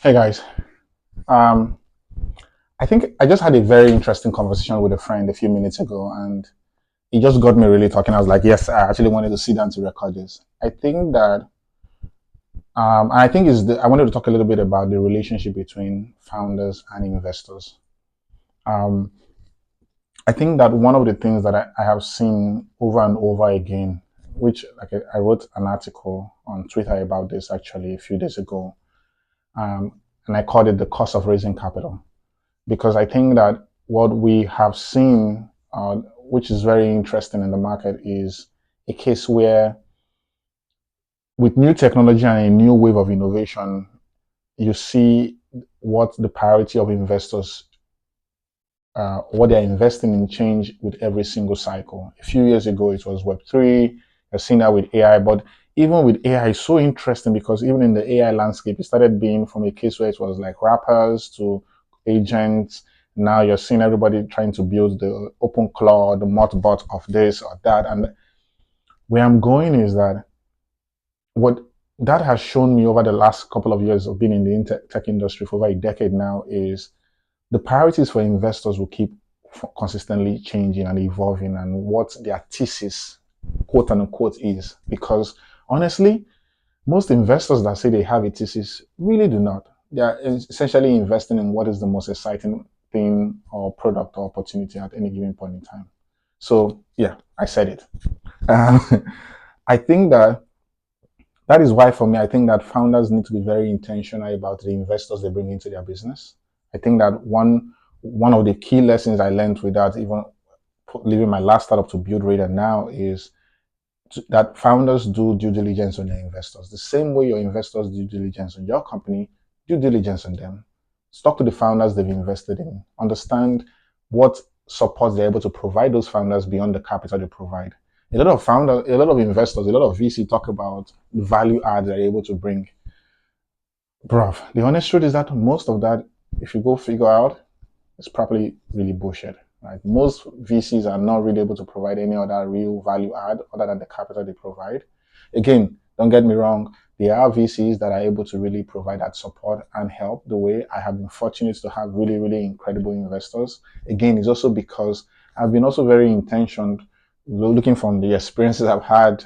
Hey guys, um, I think I just had a very interesting conversation with a friend a few minutes ago, and it just got me really talking. I was like, yes, I actually wanted to sit down to record this. I think that, and I think I wanted to talk a little bit about the relationship between founders and investors. Um, I think that one of the things that I have seen over and over again, which like I wrote an article on Twitter about this actually a few days ago, and I called it the cost of raising capital. Because I think that what we have seen, which is very interesting in the market, is a case where with new technology and a new wave of innovation, you see what the priority of investors, what they're investing in change with every single cycle. A few years ago, it was Web3. You've seen that with AI, but even with AI, it's so interesting because even in the AI landscape, it started being from a case where it was like wrappers to agents. Now you're seeing everybody trying to build the open cloud, the modbot of this or that. And where I'm going is that what that has shown me over the last couple of years of being in the tech industry for over a decade now is the priorities for investors will keep consistently changing and evolving and what their thesis, quote unquote, is. Because honestly, most investors that say they have a thesis really do not. They are essentially investing in what is the most exciting thing or product or opportunity at any given point in time. So, yeah, I said it. Um, I think that is why, for me, I think that founders need to be very intentional about the investors they bring into their business. I think that one of the key lessons I learned with that, even leaving my last startup to build Radar now, is that founders do due diligence on their investors. The same way your investors do due diligence on your company, due diligence on them. Talk to the founders they've invested in. Understand what support they're able to provide those founders beyond the capital they provide. A lot of investors, a lot of VC talk about the value add they're able to bring. Bruv, the honest truth is that most of that, if you go figure out, is probably really bullshit. Right? Most VCs are not really able to provide any other real value add other than the capital they provide. Again, don't get me wrong, there are VCs that are able to really provide that support and help the way I have been fortunate to have really, really incredible investors. Again, it's also because I've been also very intentioned, looking from the experiences I've had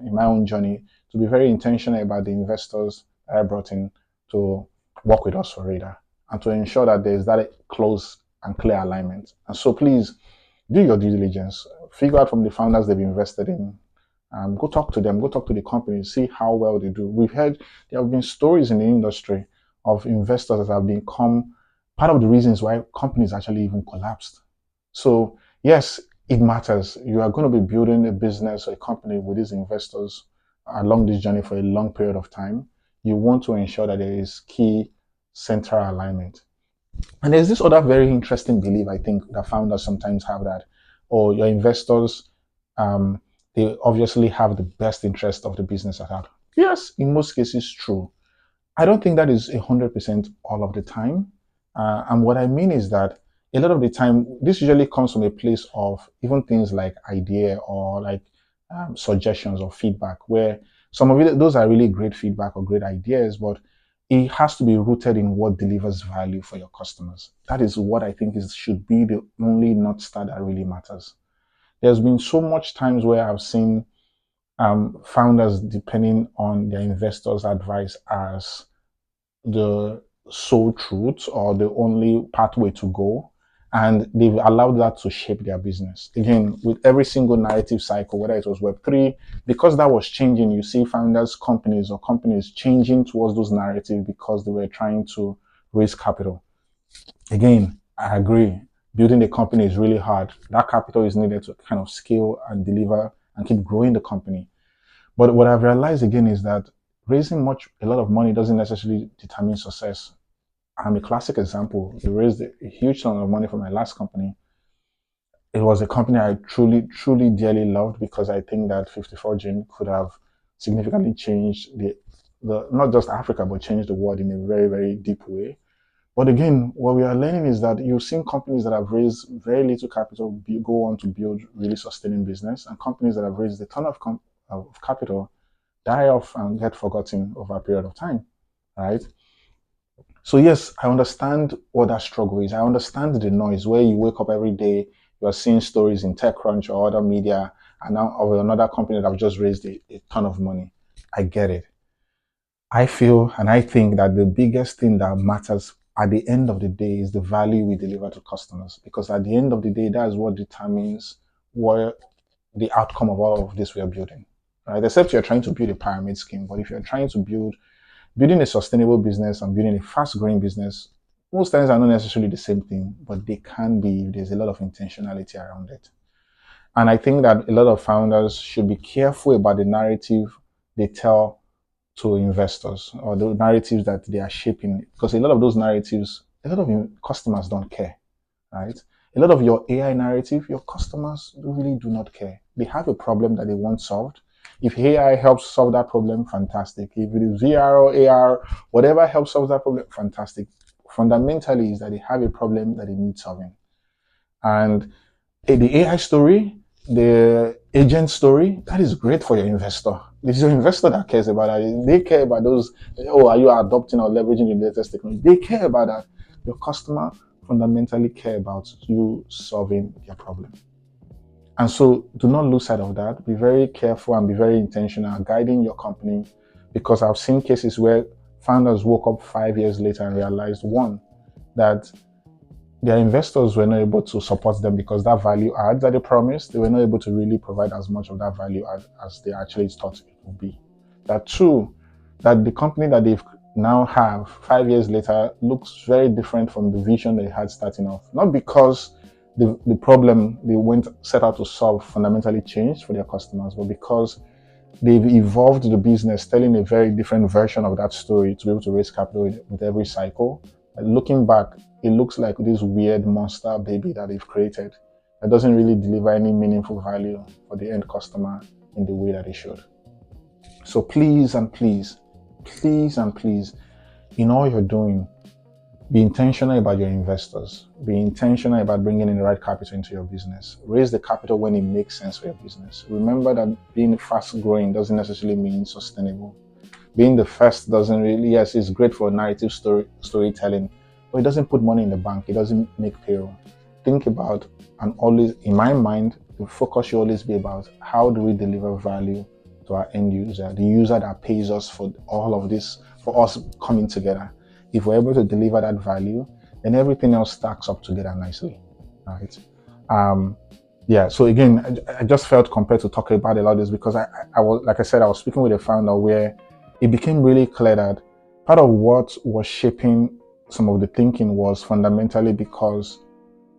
in my own journey, to be very intentional about the investors that I brought in to work with us for Radar and to ensure that there's that close and clear alignment. And so please do your due diligence. Figure out from the founders they've invested in. Go talk to them, go talk to the company, see how well they do. We've heard there have been stories in the industry of investors that have become part of the reasons why companies actually even collapsed. So, yes, it matters. You are going to be building a business or a company with these investors along this journey for a long period of time. You want to ensure that there is key central alignment. And there's this other very interesting belief I think that founders sometimes have that, or your investors, um, they obviously have the best interest of the business at heart. Yes, in most cases, true. I don't think that is 100% all of the time. And what I mean is that a lot of the time, this usually comes from a place of even things like idea or like suggestions or feedback, where some of it, those are really great feedback or great ideas, but it has to be rooted in what delivers value for your customers. That is what I think should be the only North Star that really matters. There's been so much times where I've seen founders depending on their investors' advice as the sole truth or the only pathway to go. And they've allowed that to shape their business. Again, with every single narrative cycle, whether it was Web3, because that was changing, you see founders, companies, or companies changing towards those narratives because they were trying to raise capital. Again, I agree. Building a company is really hard. That capital is needed to kind of scale and deliver and keep growing the company. But what I've realized again is that raising a lot of money doesn't necessarily determine success. I'm a classic example. We raised a huge sum of money for my last company. It was a company I truly, truly dearly loved because I think that 54 Gin could have significantly changed the not just Africa, but changed the world in a very, very deep way. But again, what we are learning is that you've seen companies that have raised very little capital go on to build really sustaining business, and companies that have raised a ton of capital die off and get forgotten over a period of time, right? So yes, I understand what that struggle is. I understand the noise where you wake up every day, you are seeing stories in TechCrunch or other media, and now of another company that have just raised a ton of money. I get it. I feel and I think that the biggest thing that matters at the end of the day is the value we deliver to customers. Because at the end of the day, that is what determines what the outcome of all of this we are building. Right? Except you're trying to build a pyramid scheme. But if you're trying to building a sustainable business and building a fast growing business, most times are not necessarily the same thing, but they can be if there's a lot of intentionality around it. And I think that a lot of founders should be careful about the narrative they tell to investors or the narratives that they are shaping, because a lot of those narratives, a lot of customers don't care, right? A lot of your AI narrative, your customers really do not care. They have a problem that they want solved. If AI helps solve that problem, fantastic. If it is VR or AR, whatever helps solve that problem, fantastic. Fundamentally is that they have a problem that they need solving. And the AI story, the agent story, that is great for your investor. It's your investor that cares about that. They care about those, oh, are you adopting or leveraging the latest technology? They care about that. Your customer fundamentally care about you solving their problem. And so do not lose sight of that. Be very careful and be very intentional guiding your company, because I've seen cases where founders woke up 5 years later and realized, one, that their investors were not able to support them because that value add that they promised, they were not able to really provide as much of that value add as they actually thought it would be. That two, that the company that they've now have 5 years later looks very different from the vision they had starting off. Not because the problem they went set out to solve fundamentally changed for their customers, but because they've evolved the business, telling a very different version of that story to be able to raise capital with every cycle. And looking back, it looks like this weird monster baby that they've created that doesn't really deliver any meaningful value for the end customer in the way that it should. So please and please, please and please, in all you're doing, be intentional about your investors. Be intentional about bringing in the right capital into your business. Raise the capital when it makes sense for your business. Remember that being fast growing doesn't necessarily mean sustainable. Being the first doesn't really, yes, it's great for narrative storytelling, but it doesn't put money in the bank. It doesn't make payroll. Think about, and always, in my mind, the focus should always be about how do we deliver value to our end user, the user that pays us for all of this, for us coming together. If we're able to deliver that value, then everything else stacks up together nicely, right? Yeah. So again, I just felt compelled to talk about a lot of this because I was, like I said, I was speaking with a founder where it became really clear that part of what was shaping some of the thinking was fundamentally because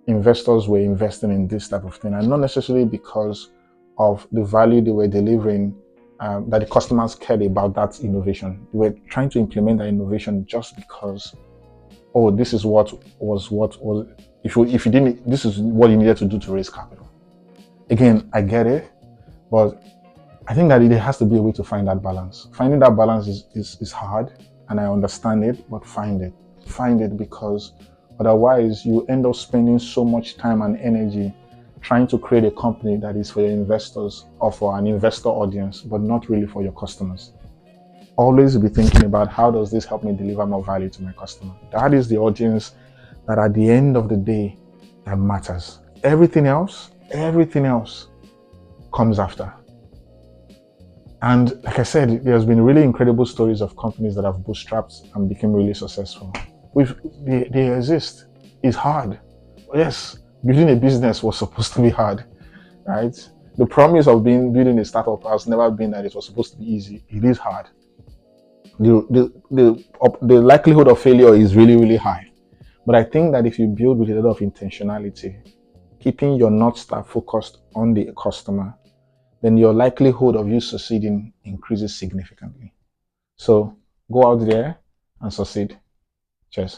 investors were investing in this type of thing, and not necessarily because of the value they were delivering, that the customers cared about that innovation. They were trying to implement that innovation just because, oh, this is what was if you didn't, this is what you needed to do to raise capital. Again, I get it, but I think that there has to be a way to find that balance. Finding that balance is hard, and I understand it, but find it. Find it, because otherwise you end up spending so much time and energy trying to create a company that is for your investors or for an investor audience, but not really for your customers. Always be thinking about, how does this help me deliver more value to my customer? That is the audience that at the end of the day that matters. Everything else comes after. And like I said, there's been really incredible stories of companies that have bootstrapped and became really successful. They exist. It's hard. Yes, building a business was supposed to be hard, right? The promise of building a startup has never been that it was supposed to be easy. It is hard. The likelihood of failure is really, really high. But I think that if you build with a lot of intentionality, keeping your North Star focused on the customer, then your likelihood of you succeeding increases significantly. So go out there and succeed. Cheers.